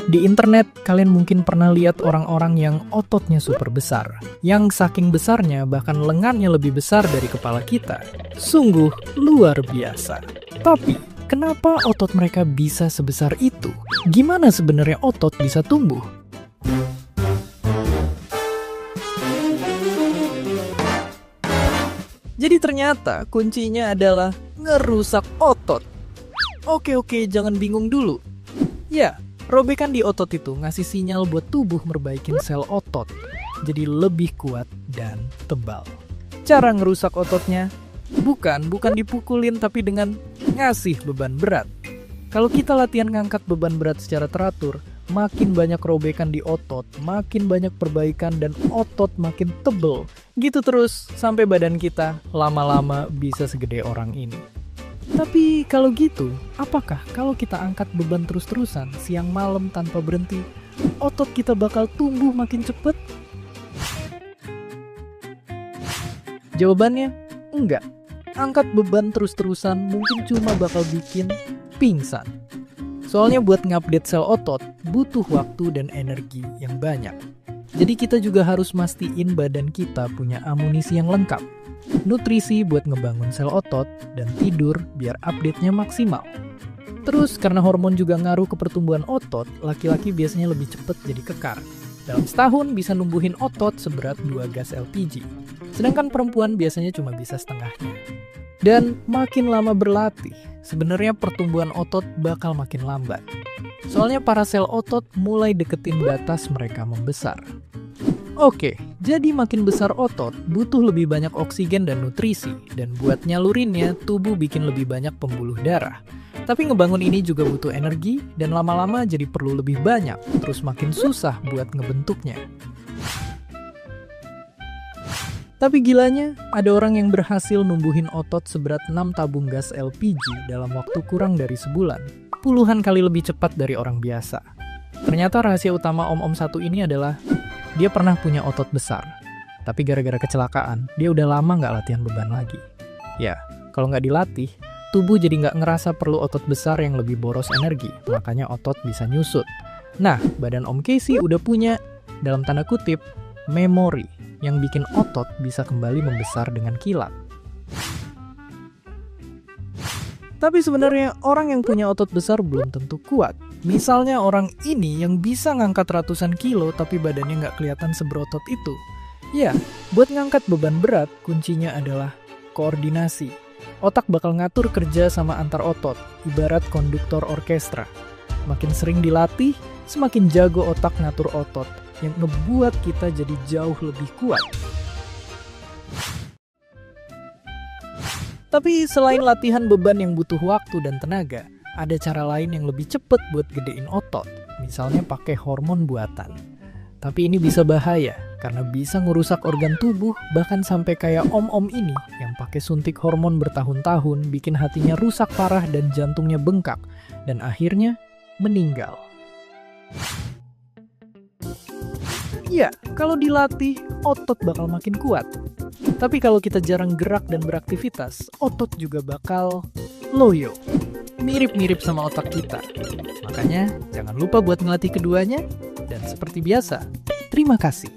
Di internet, kalian mungkin pernah lihat orang-orang yang ototnya super besar. Yang saking besarnya, bahkan lengannya lebih besar dari kepala kita. Sungguh luar biasa. Tapi, kenapa otot mereka bisa sebesar itu? Gimana sebenarnya otot bisa tumbuh? Jadi ternyata kuncinya adalah ngerusak otot. Oke, jangan bingung dulu. Ya, robekan di otot itu ngasih sinyal buat tubuh merbaikin sel otot. Jadi lebih kuat dan tebal. Cara ngerusak ototnya? Bukan dipukulin tapi dengan ngasih beban berat. Kalau kita latihan ngangkat beban berat secara teratur, makin banyak robekan di otot, makin banyak perbaikan dan otot makin tebel. Gitu terus sampai badan kita lama-lama bisa segede orang ini. Tapi kalau gitu, apakah kalau kita angkat beban terus-terusan siang malam tanpa berhenti, otot kita bakal tumbuh makin cepet? Jawabannya, enggak. Angkat beban terus-terusan mungkin cuma bakal bikin pingsan. Soalnya buat ngupdate sel otot, butuh waktu dan energi yang banyak. Jadi kita juga harus mastiin badan kita punya amunisi yang lengkap. Nutrisi buat ngebangun sel otot, dan tidur biar update-nya maksimal. Terus karena hormon juga ngaruh ke pertumbuhan otot, laki-laki biasanya lebih cepat jadi kekar. Dalam setahun bisa numbuhin otot seberat 2 gas LPG. Sedangkan perempuan biasanya cuma bisa setengahnya. Dan makin lama berlatih, sebenarnya pertumbuhan otot bakal makin lambat. Soalnya para sel otot mulai deketin batas mereka membesar. Oke, jadi makin besar otot, butuh lebih banyak oksigen dan nutrisi. Dan buat nyalurinnya, tubuh bikin lebih banyak pembuluh darah. Tapi ngebangun ini juga butuh energi, dan lama-lama jadi perlu lebih banyak, terus makin susah buat ngebentuknya. Tapi gilanya, ada orang yang berhasil numbuhin otot seberat 6 tabung gas LPG dalam waktu kurang dari sebulan. Puluhan kali lebih cepat dari orang biasa. Ternyata rahasia utama om-om satu ini adalah dia pernah punya otot besar. Tapi gara-gara kecelakaan, dia udah lama nggak latihan beban lagi. Ya, kalau nggak dilatih, tubuh jadi nggak ngerasa perlu otot besar yang lebih boros energi. Makanya otot bisa nyusut. Nah, badan Om Casey udah punya, dalam tanda kutip, memori yang bikin otot bisa kembali membesar dengan kilat. Tapi sebenarnya orang yang punya otot besar belum tentu kuat. Misalnya orang ini yang bisa ngangkat ratusan kilo tapi badannya nggak kelihatan seberotot itu. Ya, buat ngangkat beban berat kuncinya adalah koordinasi. Otak bakal ngatur kerja sama antar otot, ibarat konduktor orkestra. Makin sering dilatih, semakin jago otak ngatur otot, yang ngebuat kita jadi jauh lebih kuat. Tapi selain latihan beban yang butuh waktu dan tenaga, ada cara lain yang lebih cepet buat gedein otot, misalnya pakai hormon buatan. Tapi ini bisa bahaya, karena bisa ngerusak organ tubuh, bahkan sampai kayak om-om ini yang pakai suntik hormon bertahun-tahun, bikin hatinya rusak parah dan jantungnya bengkak, dan akhirnya meninggal. Ya, kalau dilatih, otot bakal makin kuat. Tapi kalau kita jarang gerak dan beraktivitas, otot juga bakal loyo. Mirip-mirip sama otak kita. Makanya, jangan lupa buat ngelatih keduanya. Dan seperti biasa, terima kasih.